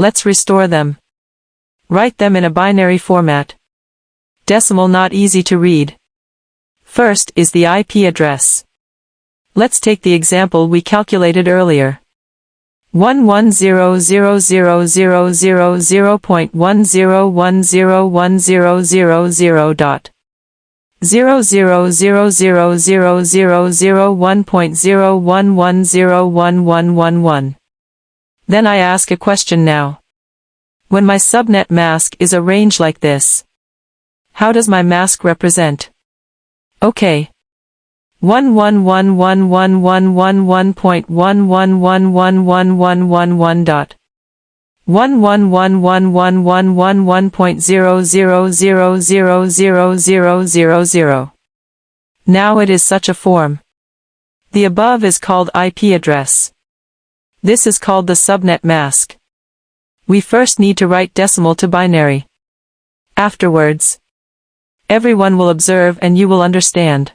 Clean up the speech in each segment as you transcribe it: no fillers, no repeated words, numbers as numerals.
Let's restore them. Write them in a binary format. Decimal not easy to read. First is the IP address. Let's take the example we calculated earlier. 111.0000000.0000001.011011111. Then I ask a question now. When my subnet mask is a range like this, how does my mask represent? Okay. 11111111111.1111111.000000000. Now it is such a form. The above is called IP address. This is called the subnet mask. We first need to write decimal to binary. Afterwards, everyone will observe and you will understand.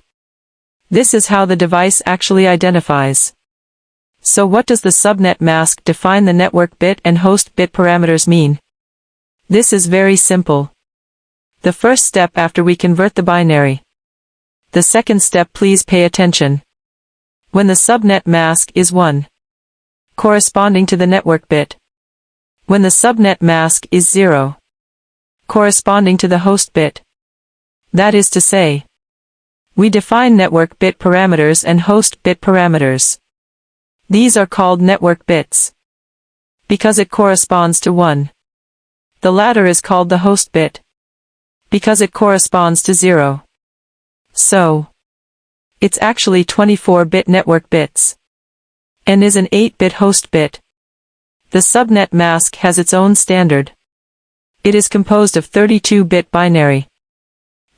This is how the device actually identifies. So what does the subnet mask define the network bit and host bit parameters mean? This is very simple. The first step after we convert the binary. The second step, please pay attention. When the subnet mask is 1, corresponding to the network bit. When the subnet mask is 0, corresponding to the host bit. That is to say, we define network bit parameters and host bit parameters. These are called network bits, because it corresponds to 1. The latter is called the host bit, because it corresponds to 0. So, it's actually 24-bit network bits, and is an 8-bit host bit. The subnet mask has its own standard. It is composed of 32-bit binary,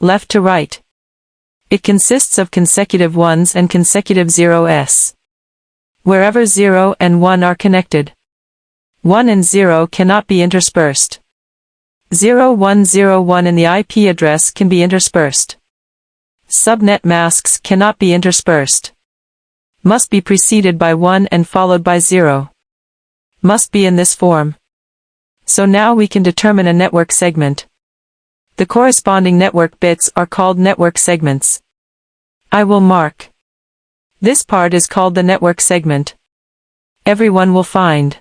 left to right. It consists of consecutive 1s and consecutive 0s. Wherever 0 and 1 are connected, 1 and 0 cannot be interspersed. 0101 in the IP address can be interspersed. Subnet masks cannot be interspersed. Must be preceded by 1 and followed by 0. Must be in this form. So now we can determine a network segment. The corresponding network bits are called network segments. I will mark. This part is called the network segment. Everyone will find.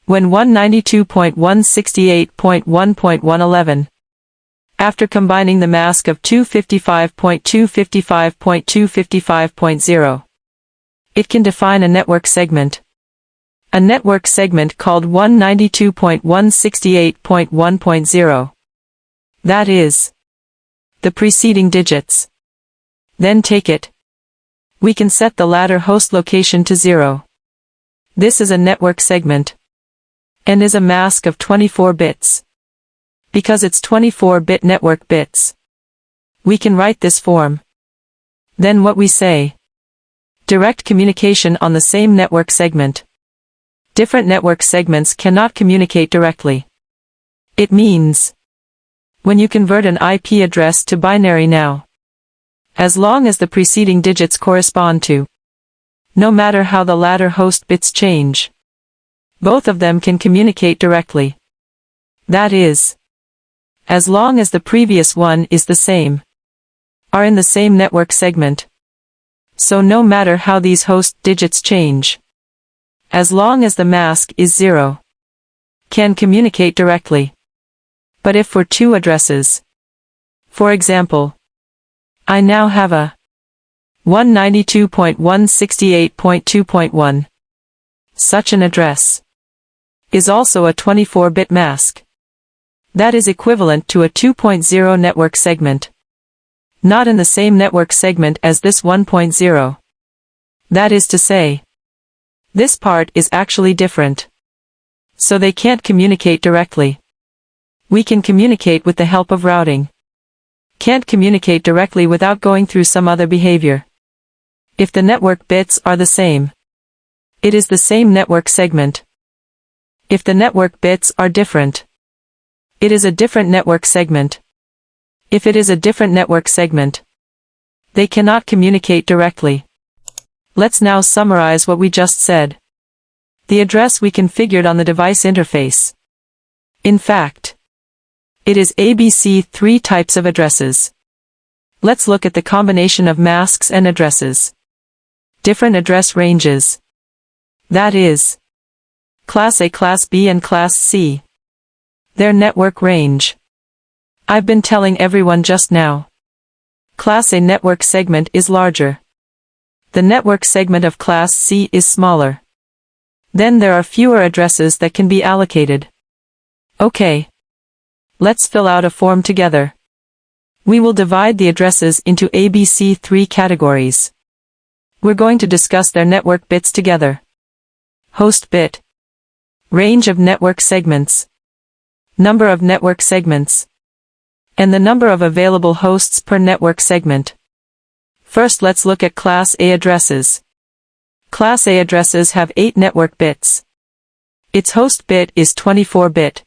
When 192.168.1.111. After combining the mask of 255.255.255.0. It can define a network segment. A network segment called 192.168.1.0. That is the preceding digits. Then take it. We can set the latter host location to 0. This is a network segment, and is a mask of 24 bits. Because it's 24-bit network bits, we can write this form. Then what we say. Direct communication on the same network segment. Different network segments cannot communicate directly. It means, when you convert an IP address to binary now, as long as the preceding digits correspond to, no matter how the latter host bits change, both of them can communicate directly. That is, as long as the previous one is the same, are in the same network segment. So no matter how these host digits change, as long as the mask is 0, can communicate directly. But if for two addresses, for example, I now have a 192.168.2.1, such an address is also a 24-bit mask. That is equivalent to a 2.0 network segment. Not in the same network segment as this 1.0. That is to say, this part is actually different. So they can't communicate directly. We can communicate with the help of routing. Can't communicate directly without going through some other behavior. If the network bits are the same, it is the same network segment. If the network bits are different, it is a different network segment. If it is a different network segment, they cannot communicate directly. Let's now summarize what we just said. the address we configured on the device interface. In fact, it is ABC 3 types of addresses. Let's look at the combination of masks and addresses. Different address ranges. That is, Class A, Class B and Class C. Their network range. I've been telling everyone just now. Class A network segment is larger. The network segment of Class C is smaller. Then there are fewer addresses that can be allocated. Okay. Let's fill out a form together. We will divide the addresses into ABC 3 categories. We're going to discuss their network bits together. Host bit. Range of network segments. Number of network segments. And the number of available hosts per network segment. First, let's look at Class A addresses. Class A addresses have 8 network bits. Its host bit is 24-bit.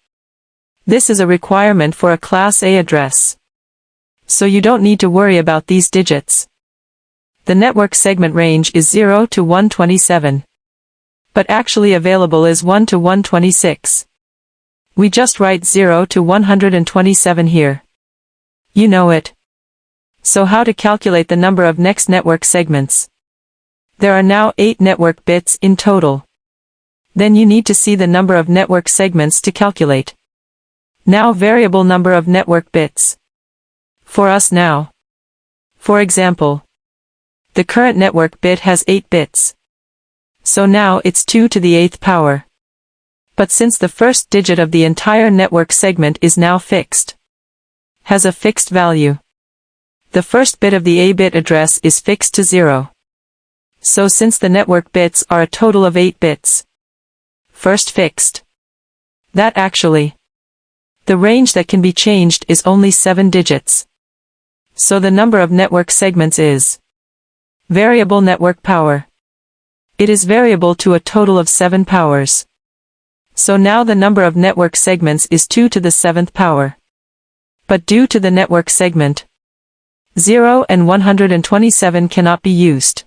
This is a requirement for a Class A address. So you don't need to worry about these digits. The network segment range is 0 to 127. But actually available is 1 to 126. We just write 0 to 127 here. You know it. So how to calculate the number of next network segments? There are now 8 network bits in total. Then you need to see the number of network segments to calculate. Now variable number of network bits. For us now. For example, the current network bit has 8 bits. So now it's 2 to the 8th power. But since the first digit of the entire network segment is now fixed, has a fixed value, the first bit of the A-bit address is fixed to 0. So since the network bits are a total of 8 bits, first fixed, that actually, the range that can be changed is only 7 digits. So the number of network segments is variable network power. It is variable to a total of 7 powers. So now the number of network segments is 2 to the 7th power. But due to the network segment, 0 and 127 cannot be used.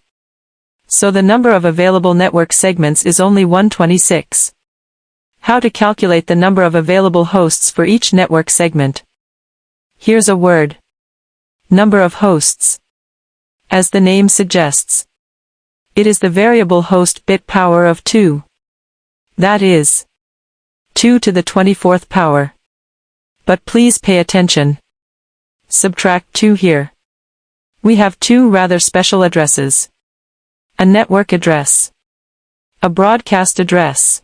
So the number of available network segments is only 126. How to calculate the number of available hosts for each network segment? Here's a word. Number of hosts. As the name suggests, it is the variable host bit power of 2. That is 2 to the 24th power. But please pay attention. Subtract 2 here. We have 2 rather special addresses. A network address. A broadcast address.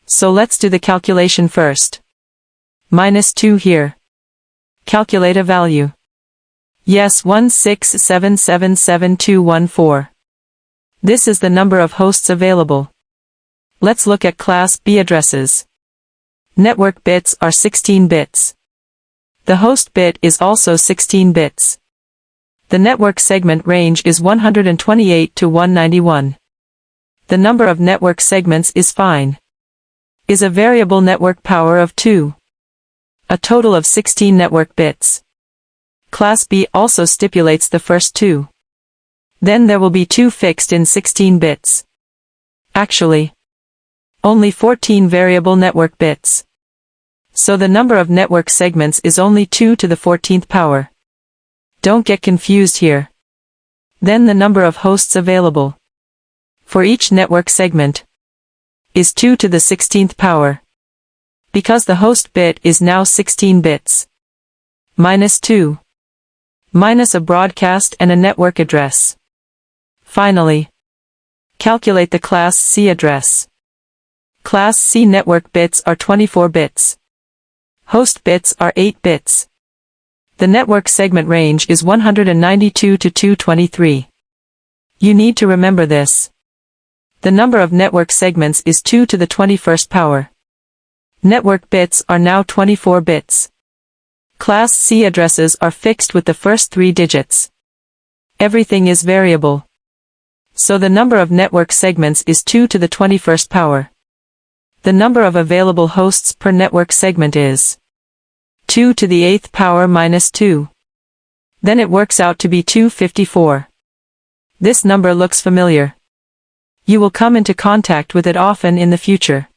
So let's do the calculation first. -2 here. Calculate a value. Yes, 167777214. This is the number of hosts available. Let's look at Class B addresses. Network bits are 16 bits. The host bit is also 16 bits. The network segment range is 128 to 191. The number of network segments is fine. Is a variable network power of 2. A total of 16 network bits. Class B also stipulates the first 2. Then there will be 2 fixed in 16 bits. Actually, only 14 variable network bits. So the number of network segments is only 2 to the 14th power. Don't get confused here. Then the number of hosts available for each network segment is 2 to the 16th power. Because the host bit is now 16 bits. -2. Minus a broadcast and a network address. Finally, calculate the Class C address. Class C network bits are 24 bits. Host bits are 8 bits. The network segment range is 192 to 223. You need to remember this. The number of network segments is 2 to the 21st power. Network bits are now 24 bits. Class C addresses are fixed with the first 3 digits. Everything is variable. So the number of network segments is 2 to the 21st power. The number of available hosts per network segment is 2 to the 8th power -2. Then it works out to be 254. This number looks familiar. You will come into contact with it often in the future.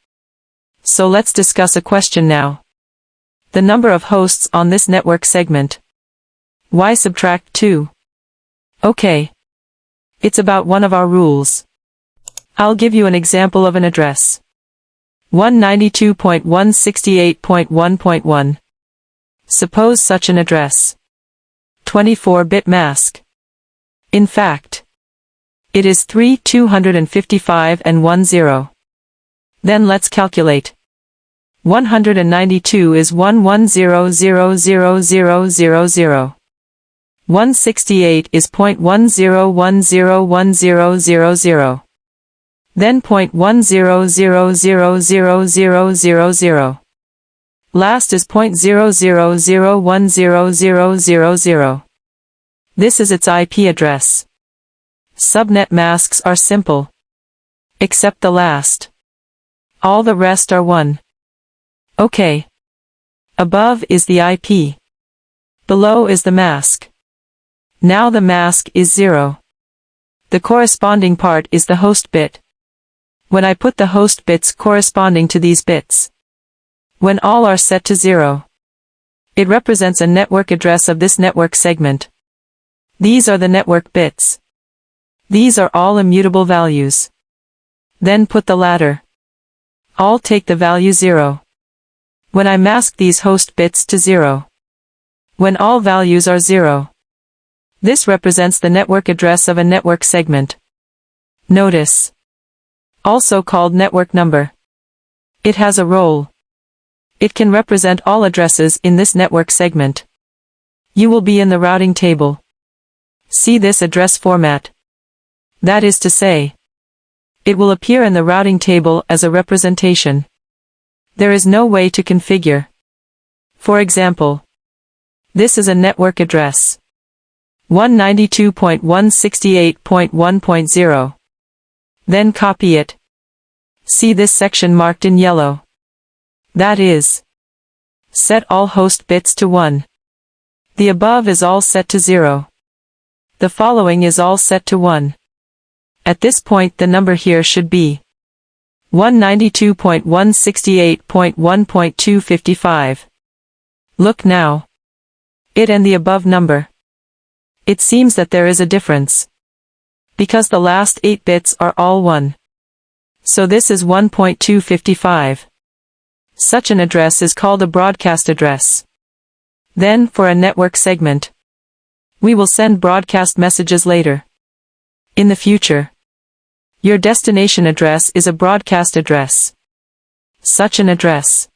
So let's discuss a question now. The number of hosts on this network segment. Why subtract 2? Okay. It's about one of our rules. I'll give you an example of an address. 192.168.1.1. Suppose such an address. 24-bit mask. In fact, it is 3 255 and 10. Then let's calculate. 192 is 1100000. 168 is 0.10101000. Then 0.10000000. Last is 0.00010000. This is its IP address. Subnet masks are simple. Except the last. All the rest are 1. Okay. Above is the IP. Below is the mask. Now the mask is 0. The corresponding part is the host bit. When I put the host bits corresponding to these bits, when all are set to 0, it represents a network address of this network segment. These are the network bits. These are all immutable values. Then put the ladder. All take the value 0. When I mask these host bits to 0, when all values are 0, this represents the network address of a network segment. Notice. Also called network number. It has a role. It can represent all addresses in this network segment. You will be in the routing table. See this address format. That is to say, it will appear in the routing table as a representation. There is no way to configure. For example, this is a network address. 192.168.1.0. Then copy it. See this section marked in yellow. That is, set all host bits to 1. The above is all set to 0. The following is all set to 1. At this point the number here should be 192.168.1.255. Look now. It and the above number. It seems that there is a difference. Because the last 8 bits are all 1. So this is 1.255. Such an address is called a broadcast address. Then, for a network segment, we will send broadcast messages later. In the future, your destination address is a broadcast address. Such an address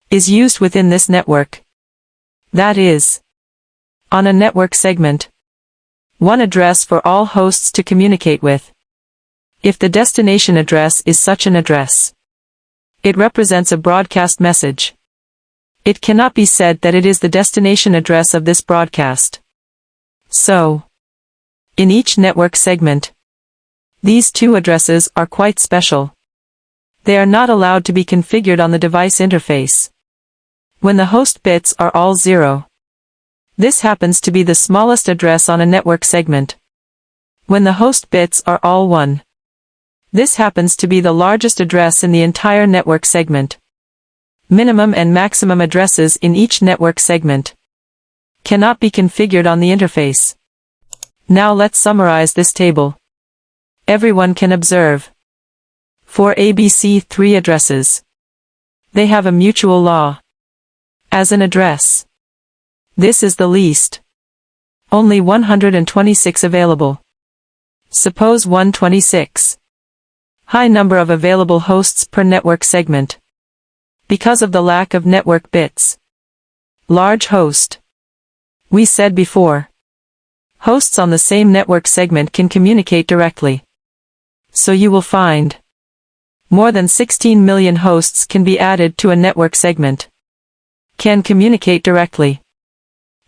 is used within this network. That is, on a network segment, one address for all hosts to communicate with. If the destination address is such an address, it represents a broadcast message. It cannot be said that it is the destination address of this broadcast. So, in each network segment, these two addresses are quite special. They are not allowed to be configured on the device interface. When the host bits are all 0, this happens to be the smallest address on a network segment. When the host bits are all 1, this happens to be the largest address in the entire network segment. Minimum and maximum addresses in each network segment cannot be configured on the interface. Now let's summarize this table. Everyone can observe. For ABC3 addresses, they have a mutual law. As an address, this is the least. Only 126 available. Suppose 126. High number of available hosts per network segment. Because of the lack of network bits. Large host. We said before, hosts on the same network segment can communicate directly. So you will find more than 16 million hosts can be added to a network segment. Can communicate directly.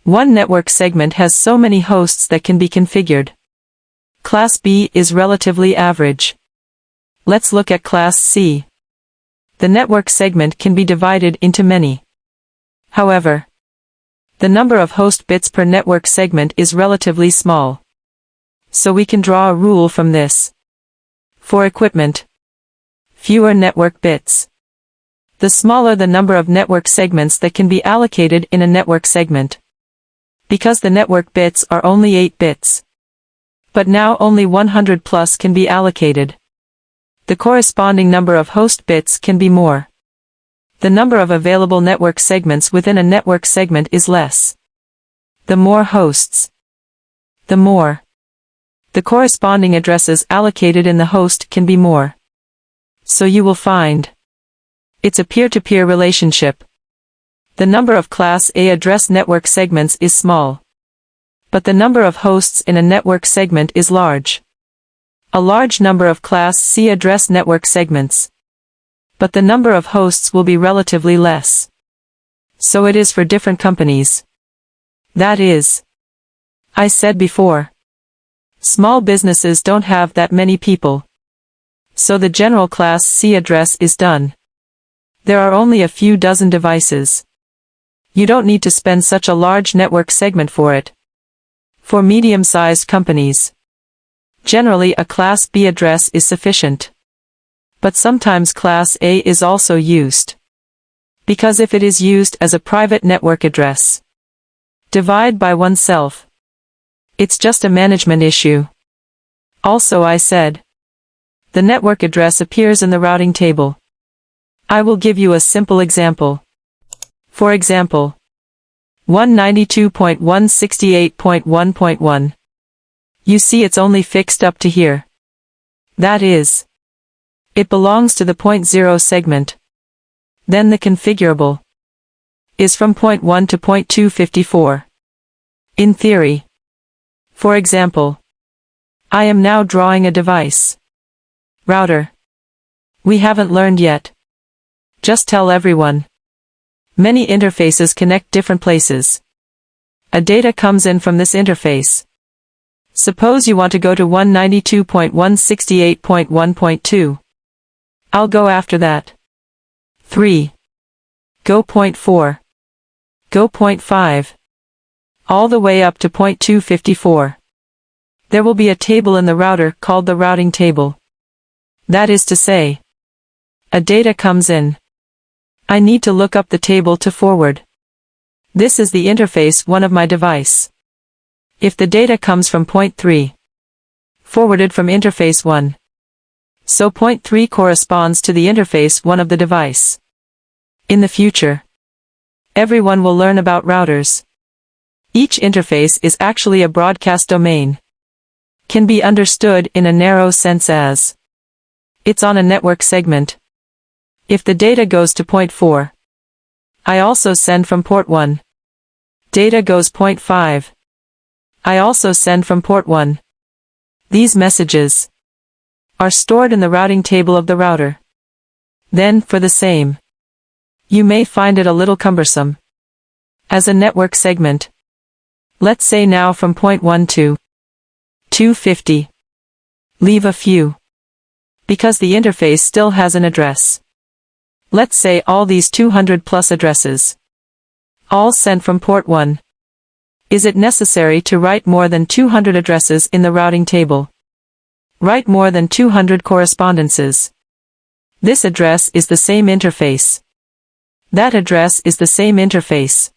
One network segment has so many hosts that can be configured. Class B is relatively average. Let's look at Class C. The network segment can be divided into many. However, the number of host bits per network segment is relatively small. So we can draw a rule from this. For equipment. Fewer network bits. The smaller the number of network segments that can be allocated in a network segment. Because the network bits are only 8 bits. But now only 100 plus can be allocated. The corresponding number of host bits can be more. The number of available network segments within a network segment is less. The more hosts, the more. The corresponding addresses allocated in the host can be more. So you will find it's a peer-to-peer relationship. The number of Class A address network segments is small. But the number of hosts in a network segment is large. A large number of Class C address network segments. But the number of hosts will be relatively less. So it is for different companies. That is, I said before, small businesses don't have that many people. So the general Class C address is done. There are only a few dozen devices. You don't need to spend such a large network segment for it. For medium-sized companies, generally a Class B address is sufficient. But sometimes Class A is also used. Because if it is used as a private network address, divide by oneself, it's just a management issue. Also I said, the network address appears in the routing table. I will give you a simple example. For example, 192.168.1.1. You see it's only fixed up to here. That is, it belongs to the 0.0 segment. Then the configurable is from 0.1 to 0.254. In theory. For example, I am now drawing a device. Router. We haven't learned yet. Just tell everyone. Many interfaces connect different places. A data comes in from this interface. Suppose you want to go to 192.168.1.2. I'll go after that. 3. Go 0.4. Go 0.5. All the way up to 0.254. There will be a table in the router called the routing table. That is to say, a data comes in. I need to look up the table to forward. This is the interface 1 of my device. If the data comes from 0.3, forwarded from interface 1. So 0.3 corresponds to the interface 1 of the device. In the future, everyone will learn about routers. Each interface is actually a broadcast domain. Can be understood in a narrow sense as it's on a network segment. If the data goes to 0.4, I also send from port 1. Data goes 0.5. I also send from port 1. These messages are stored in the routing table of the router. Then, for the same, you may find it a little cumbersome. As a network segment, let's say now from 0.1 to 250. Leave a few. Because the interface still has an address. Let's say all these 200 plus addresses. All sent from port 1. Is it necessary to write more than 200 addresses in the routing table? Write more than 200 correspondences. This address is the same interface. That address is the same interface.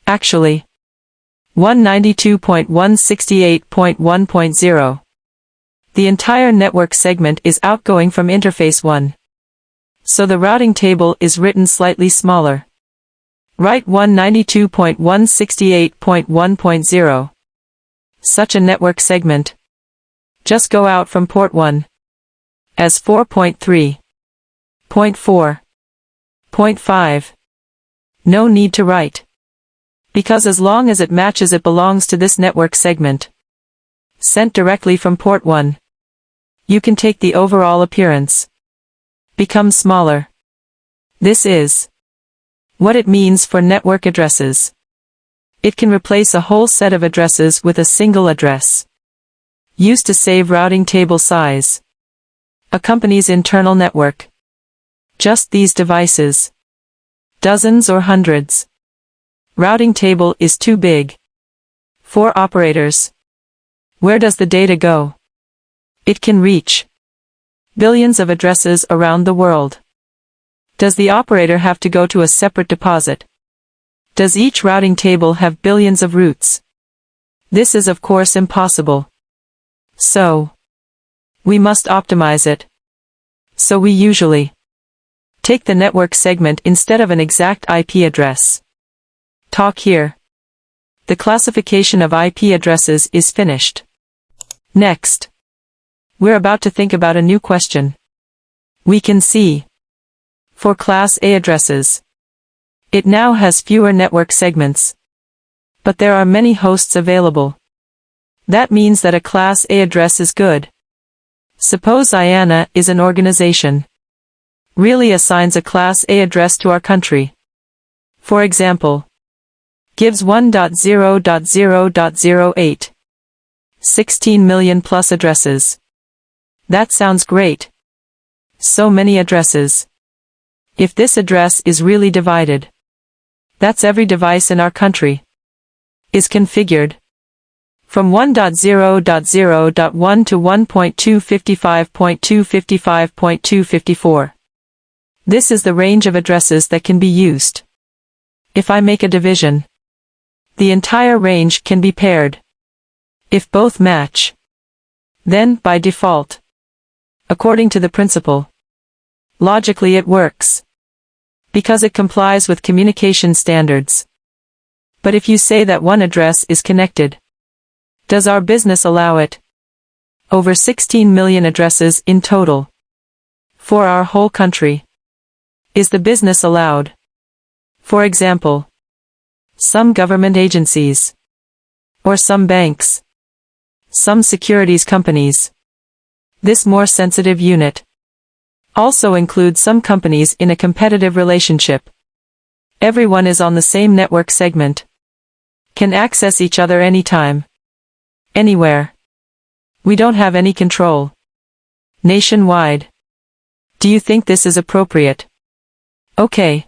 Actually, 192.168.1.0. The entire network segment is outgoing from interface 1. So the routing table is written slightly smaller. Write 192.168.1.0. Such a network segment. Just go out from port 1. As 4.3. 0.4. 0.5. No need to write. Because as long as it matches it belongs to this network segment. Sent directly from port 1. You can take the overall appearance. Become smaller. This is what it means for network addresses. It can replace a whole set of addresses with a single address. Used to save routing table size. A company's internal network. Just these devices. Dozens or hundreds. Routing table is too big. 4 operators. Where does the data go? It can reach Billions of addresses around the world. Does the operator have to go to a separate deposit? Does each routing table have billions of routes? This is of course impossible. So, we must optimize it. So we usually take the network segment instead of an exact IP address. Talk here. The classification of IP addresses is finished. Next, we're about to think about a new question. We can see, for Class A addresses, it now has fewer network segments. But there are many hosts available. That means that a Class A address is good. Suppose IANA is an organization. Really assigns a Class A address to our country. For example, gives 1.0.0.08. 16 million plus addresses. That sounds great. So many addresses. If this address is really divided, that's every device in our country is configured. From 1.0.0.1 to 1.255.255.254. This is the range of addresses that can be used. If I make a division, the entire range can be paired. If both match, then, by default, according to the principle, logically it works, because it complies with communication standards. But if you say that one address is connected, does our business allow it? Over 16 million addresses in total. For our whole country. Is the business allowed? For example, some government agencies, or some banks, some securities companies. This more sensitive unit also includes some companies in a competitive relationship. Everyone is on the same network segment, can access each other anytime, anywhere. We don't have any control. Nationwide. Do you think this is appropriate? Okay.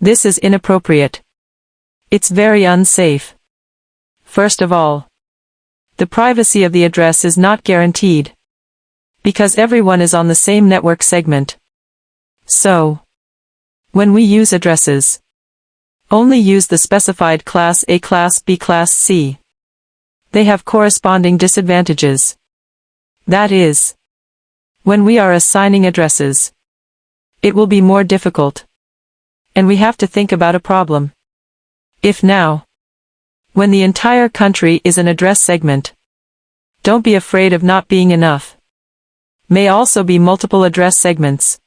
This is inappropriate. It's very unsafe. First of all, the privacy of the address is not guaranteed, because everyone is on the same network segment. So, when we use addresses, only use the specified Class A, Class B, Class C. They have corresponding disadvantages. That is, when we are assigning addresses, it will be more difficult. And we have to think about a problem. If now, when the entire country is an address segment, don't be afraid of not being enough. May also be multiple address segments.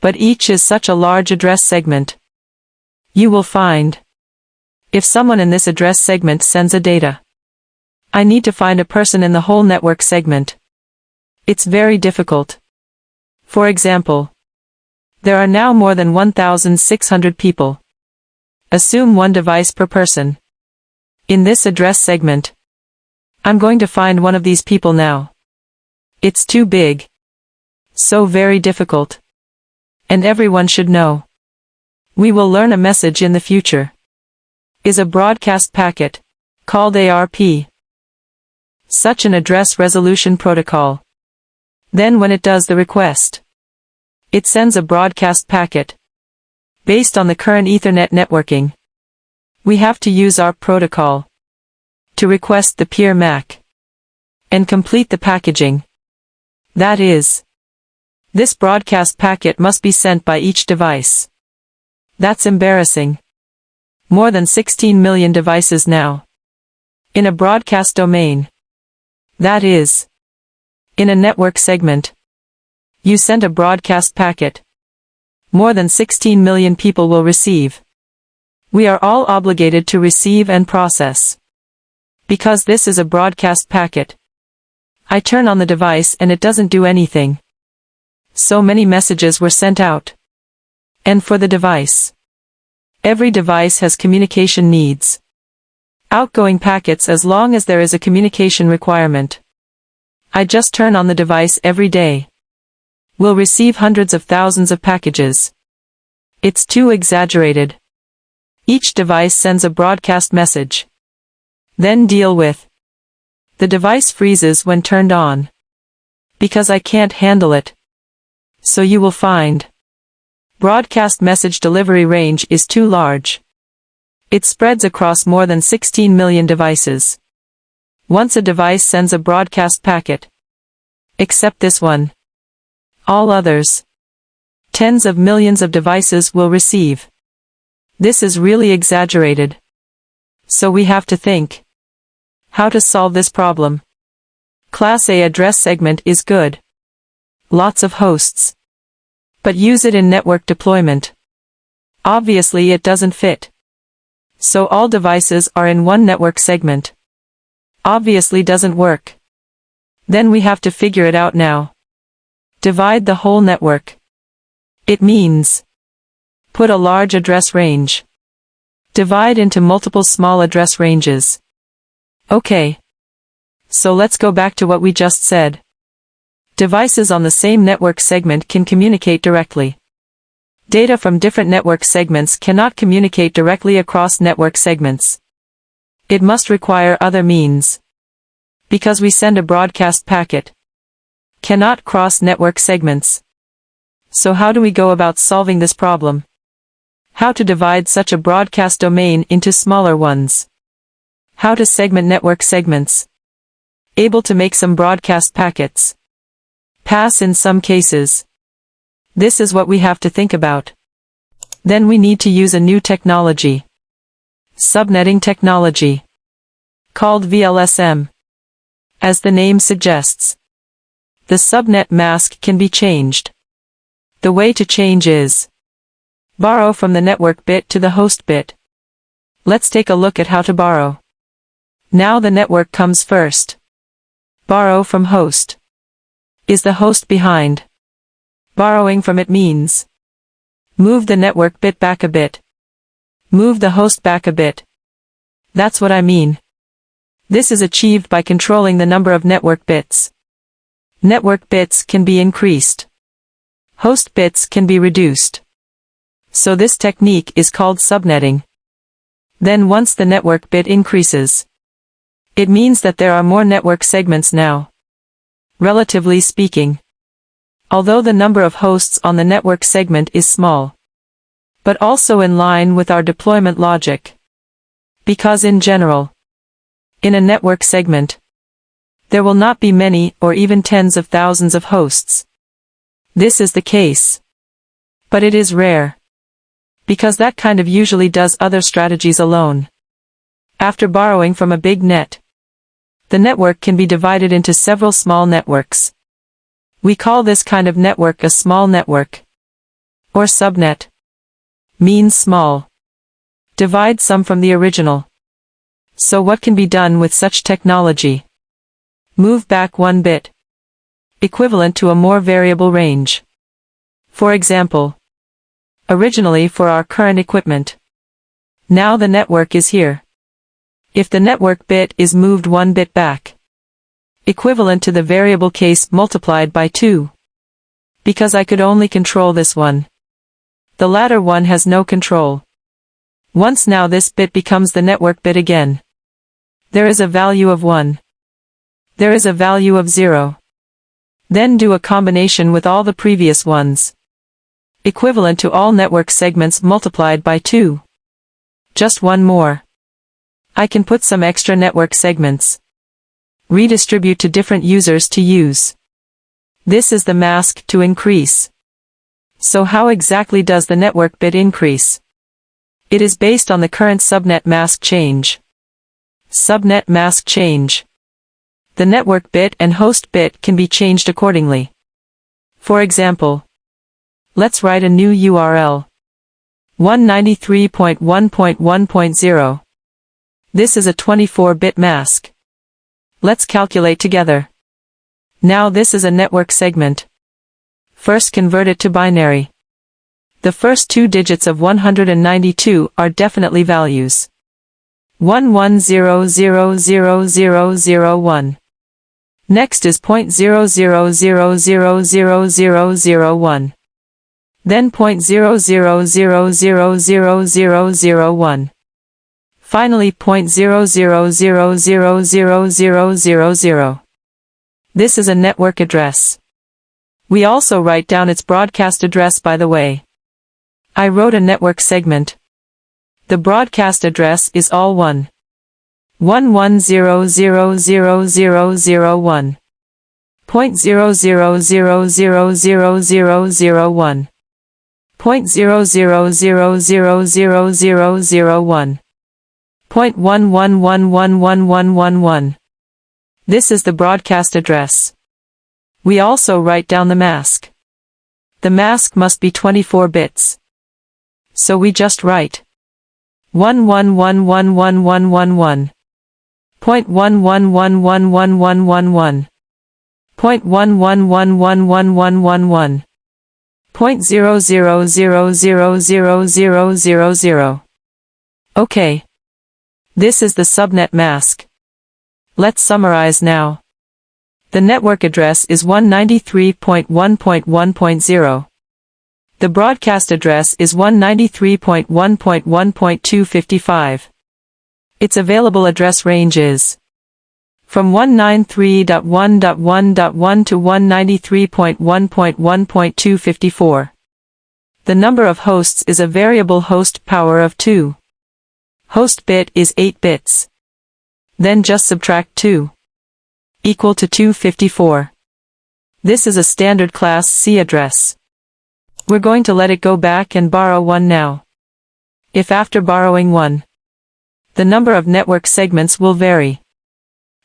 But each is such a large address segment. You will find, if someone in this address segment sends a data, I need to find a person in the whole network segment. It's very difficult. For example, there are now more than 1,600 people. Assume one device per person. In this address segment, I'm going to find one of these people now. It's too big. So very difficult. And everyone should know. We will learn a message in the future. Is a broadcast packet, called ARP. Such an address resolution protocol. Then when it does the request, it sends a broadcast packet. Based on the current Ethernet networking, we have to use ARP protocol to request the peer MAC and complete the packaging. That is, this broadcast packet must be sent by each device. That's embarrassing. More than 16 million devices now. In a broadcast domain. That is, in a network segment. You send a broadcast packet. More than 16 million people will receive. We are all obligated to receive and process. Because this is a broadcast packet. I turn on the device and it doesn't do anything. So many messages were sent out. And for the device. Every device has communication needs. Outgoing packets as long as there is a communication requirement. I just turn on the device every day. We'll receive hundreds of thousands of packages. It's too exaggerated. Each device sends a broadcast message. Then deal with. The device freezes when turned on. Because I can't handle it. So you will find broadcast message delivery range is too large. It spreads across more than 16 million devices. Once a device sends a broadcast packet, except this one, all others, tens of millions of devices will receive. This is really exaggerated. So we have to think how to solve this problem. Class A address segment is good. Lots of hosts. But use it in network deployment. Obviously it doesn't fit. So all devices are in one network segment. Obviously doesn't work. Then we have to figure it out now. Divide the whole network. It means put a large address range. Divide into multiple small address ranges. Okay. So let's go back to what we just said. Devices on the same network segment can communicate directly. Data from different network segments cannot communicate directly across network segments. It must require other means. Because we send a broadcast packet. Cannot cross network segments. So how do we go about solving this problem? How to divide such a broadcast domain into smaller ones. How to segment network segments. Able to make some broadcast packets. Pass in some cases. This is what we have to think about. Then we need to use a new technology. Subnetting technology. Called VLSM. As the name suggests. The subnet mask can be changed. The way to change is borrow from the network bit to the host bit. Let's take a look at how to borrow. Now the network comes first. Borrow from host. Is the host behind? Borrowing from it means move the network bit back a bit. Move the host back a bit. That's what I mean. This is achieved by controlling the number of network bits. Network bits can be increased. Host bits can be reduced. So this technique is called subnetting. Then once the network bit increases, it means that there are more network segments now. Relatively speaking. Although the number of hosts on the network segment is small. But also in line with our deployment logic. Because in general, in a network segment, there will not be many or even tens of thousands of hosts. This is the case. But it is rare. Because that kind of usually does other strategies alone. After borrowing from a big net, the network can be divided into several small networks. We call this kind of network a small network. Or subnet. Means small. Divide some from the original. So what can be done with such technology? Move back one bit. Equivalent to a more variable range. For example, originally for our current equipment. Now the network is here. If the network bit is moved one bit back, equivalent to the variable case multiplied by 2. Because I could only control this one. The latter one has no control. Once now this bit becomes the network bit again. There is a value of 1. There is a value of 0. Then do a combination with all the previous ones. Equivalent to all network segments multiplied by 2. Just one more. I can put some extra network segments. Redistribute to different users to use. This is the mask to increase. So how exactly does the network bit increase? It is based on the current subnet mask change. Subnet mask change. The network bit and host bit can be changed accordingly. For example, let's write a new URL. 193.1.1.0. This is a 24-bit mask. Let's calculate together. Now this is a network segment. First convert it to binary. The first 2 digits of 192 are definitely values. 11000001. Next is 0.00000001. Then 0.00000001. Finally 0.00000000. This is a network address. We also write down its broadcast address by the way. I wrote a network segment. The broadcast address is all 110000001. 0.00000001. 0.00000001. 0.11111111. This is the broadcast address. We also write down the mask. The mask must be 24 bits. So we just write 11111111. 0.11111111. 0.11111111. 0.00000000. Okay. This is the subnet mask. Let's summarize now. The network address is 193.1.1.0. The broadcast address is 193.1.1.255. Its available address range is from 193.1.1.1 to 193.1.1.254. The number of hosts is a variable host power of 2. Host bit is 8 bits. Then just subtract 2. Equal to 254. This is a standard class C address. We're going to let it go back and borrow one now. If after borrowing one, the number of network segments will vary.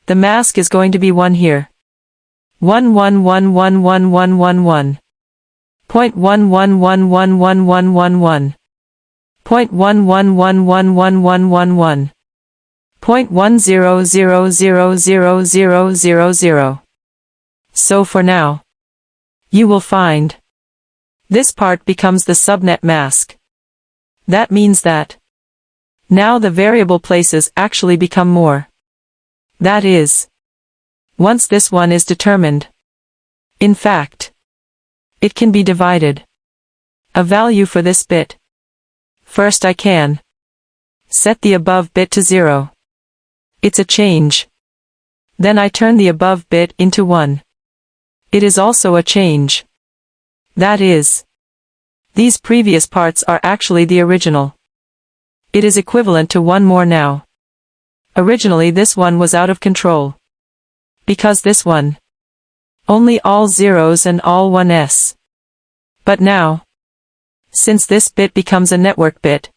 The mask is going to be 1 here. 1111111. 0.11111111. 0.11111111. 0.10000000. So for now, you will find this part becomes the subnet mask. That means that now the variable places actually become more. That is, once this one is determined. In fact, it can be divided. A value for this bit. First I can set the above bit to 0. It's a change. Then I turn the above bit into 1. It is also a change. That is, these previous parts are actually the original. It is equivalent to 1 more now. Originally this one was out of control. Because this one only all zeros and all 1s. But now, since this bit becomes a network bit,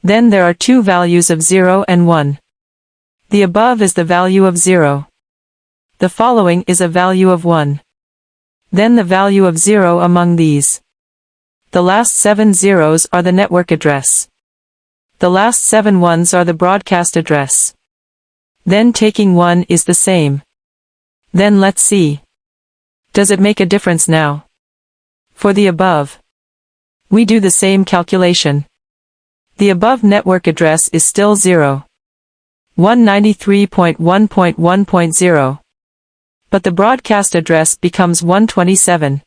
then there are 2 values of 0 and 1. The above is the value of 0. The following is a value of 1. Then the value of 0 among these. The last 7 zeros are the network address. The last 7 ones are the broadcast address. Then taking 1 is the same. Then let's see. Does it make a difference now? For the above, we do the same calculation. The above network address is still 0. 193.1.1.0. But the broadcast address becomes 127.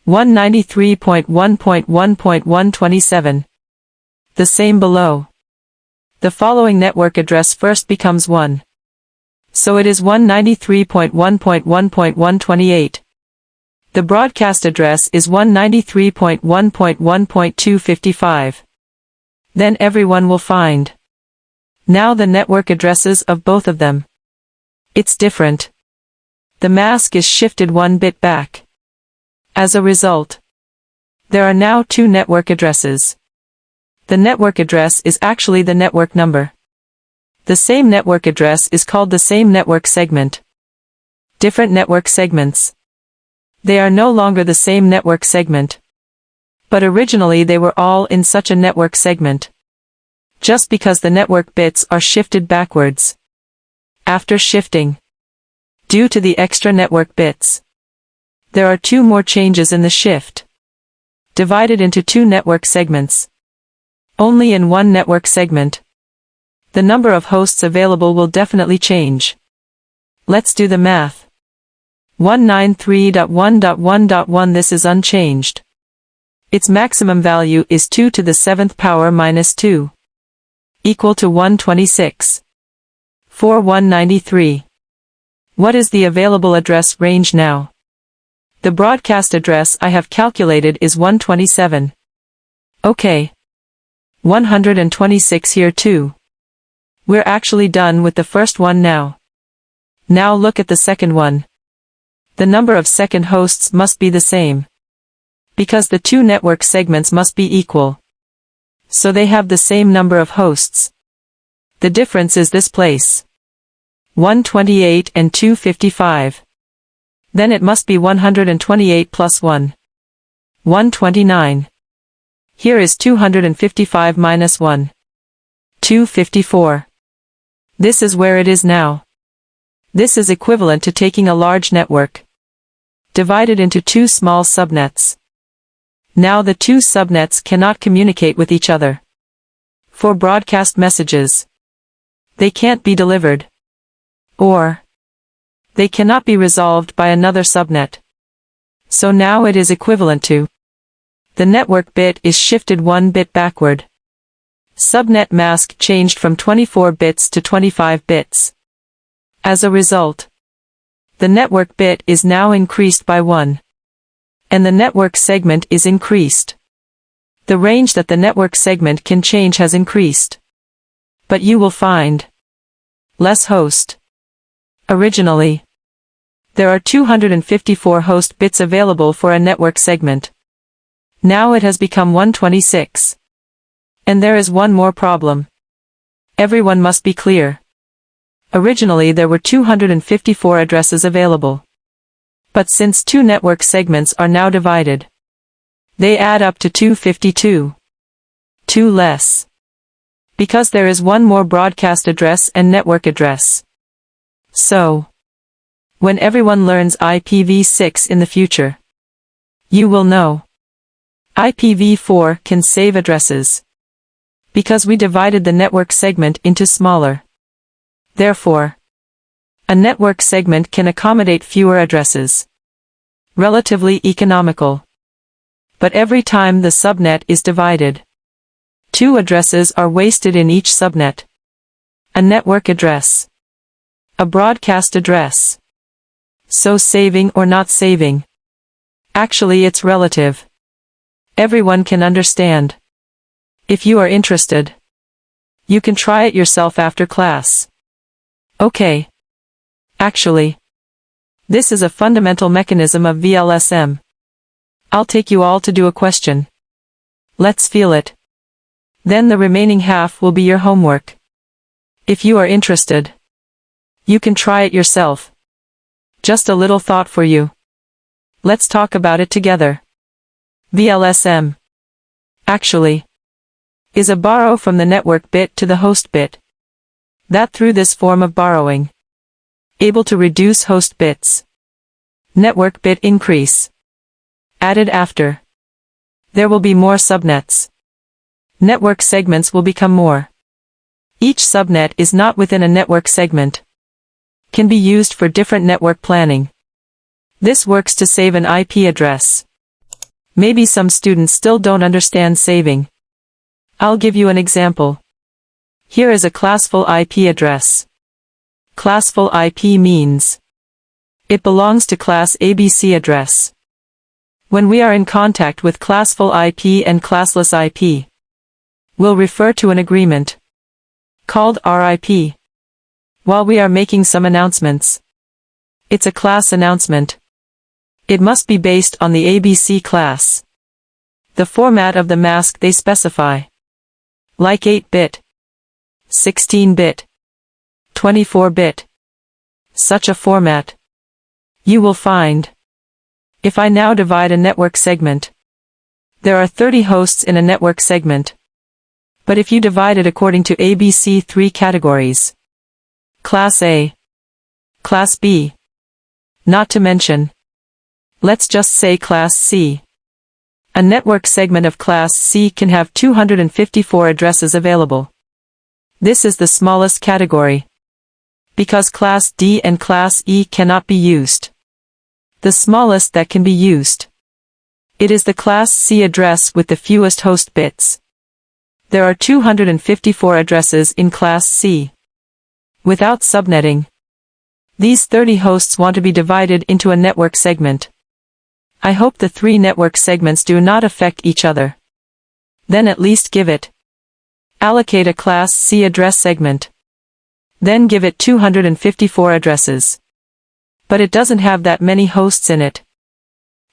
193.1.1.127. The same below. The following network address first becomes 1. So it is 193.1.1.128. The broadcast address is 193.1.1.255. Then everyone will find now the network addresses of both of them. It's different. The mask is shifted 1 bit back. As a result, there are now 2 network addresses. The network address is actually the network number. The same network address is called the same network segment. Different network segments. They are no longer the same network segment. But originally they were all in such a network segment. Just because the network bits are shifted backwards. After shifting, due to the extra network bits, there are 2 more changes in the shift. Divided into 2 network segments. Only in 1 network segment. The number of hosts available will definitely change. Let's do the math. 193.1.1.1. This is unchanged. Its maximum value is 2 to the 7th power minus 2. Equal to 126. For 193. What is the available address range now? The broadcast address I have calculated is 127. Okay. 126 here too. We're actually done with the first one now. Now look at the second one. The number of second hosts must be the same. Because the two network segments must be equal. So they have the same number of hosts. The difference is this place. 128 and 255. Then it must be 128 plus 1. 129. Here is 255 minus 1. 254. This is where it is now. This is equivalent to taking a large network, divided into two small subnets. Now the two subnets cannot communicate with each other. For broadcast messages, they can't be delivered. Or, they cannot be resolved by another subnet. So now it is equivalent to, the network bit is shifted 1 bit backward. Subnet mask changed from 24 bits to 25 bits. As a result, the network bit is now increased by 1. And the network segment is increased. The range that the network segment can change has increased. But you will find less host. Originally, there are 254 host bits available for a network segment. Now it has become 126. And there is one more problem. Everyone must be clear. Originally there were 254 addresses available. But since two network segments are now divided, they add up to 252. 2 less. Because there is one more broadcast address and network address. So, when everyone learns IPv6 in the future, you will know IPv4 can save addresses. Because we divided the network segment into smaller. Therefore, a network segment can accommodate fewer addresses. Relatively economical. But every time the subnet is divided, 2 addresses are wasted in each subnet. A network address. A broadcast address. So saving or not saving? Actually it's relative. Everyone can understand. If you are interested, you can try it yourself after class. Okay. Actually, this is a fundamental mechanism of VLSM. I'll take you all to do a question. Let's feel it. Then the remaining half will be your homework. If you are interested, you can try it yourself. Just a little thought for you. Let's talk about it together. VLSM, actually, is a borrow from the network bit to the host bit. That through this form of borrowing, able to reduce host bits. Network bit increase. Added after. There will be more subnets. Network segments will become more. Each subnet is not within a network segment. Can be used for different network planning. This works to save an IP address. Maybe some students still don't understand saving. I'll give you an example. Here is a classful IP address. Classful IP means it belongs to class ABC address. When we are in contact with classful IP and classless IP, we'll refer to an agreement called RIP. While we are making some announcements, it's a class announcement. It must be based on the ABC class. The format of the mask they specify. Like 8-bit, 16-bit, 24-bit. Such a format. You will find. If I now divide a network segment, there are 30 hosts in a network segment. But if you divide it according to ABC 3 categories. Class A. Class B. Not to mention. Let's just say Class C. A network segment of Class C can have 254 addresses available. This is the smallest category. Because Class D and Class E cannot be used. The smallest that can be used. It is the Class C address with the fewest host bits. There are 254 addresses in Class C. Without subnetting, These 30 hosts want to be divided into a network segment. I hope the 3 network segments do not affect each other. Then at least give it. Allocate a Class C address segment. Then give it 254 addresses. But it doesn't have that many hosts in it.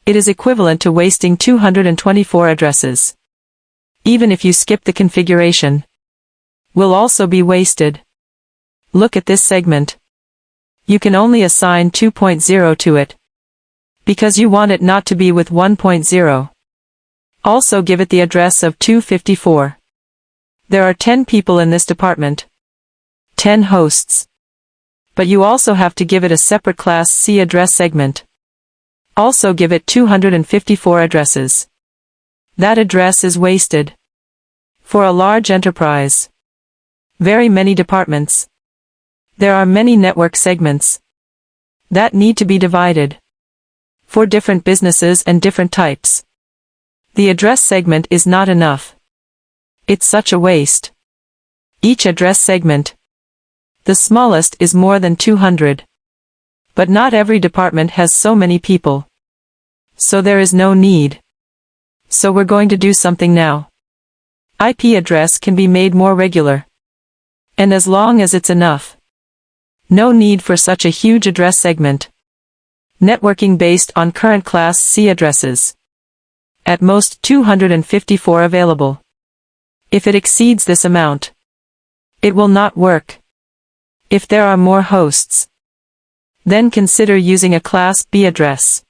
It is equivalent to wasting 224 addresses. Even if you skip the configuration, will also be wasted. Look at this segment. You can only assign 2.0 to it, because you want it not to be with 1.0. Also give it the address of 254. There are 10 people in this department. 10 hosts. But you also have to give it a separate Class C address segment. Also give it 254 addresses. That address is wasted. For a large enterprise. Very many departments. There are many network segments that need to be divided. For different businesses and different types. The address segment is not enough. It's such a waste. Each address segment, the smallest, is more than 200. But not every department has so many people. So there is no need. So we're going to do something now. IP address can be made more regular. And as long as it's enough. No need for such a huge address segment. Networking based on current Class C addresses. At most 254 available. If it exceeds this amount, it will not work. If there are more hosts, then consider using a Class B address.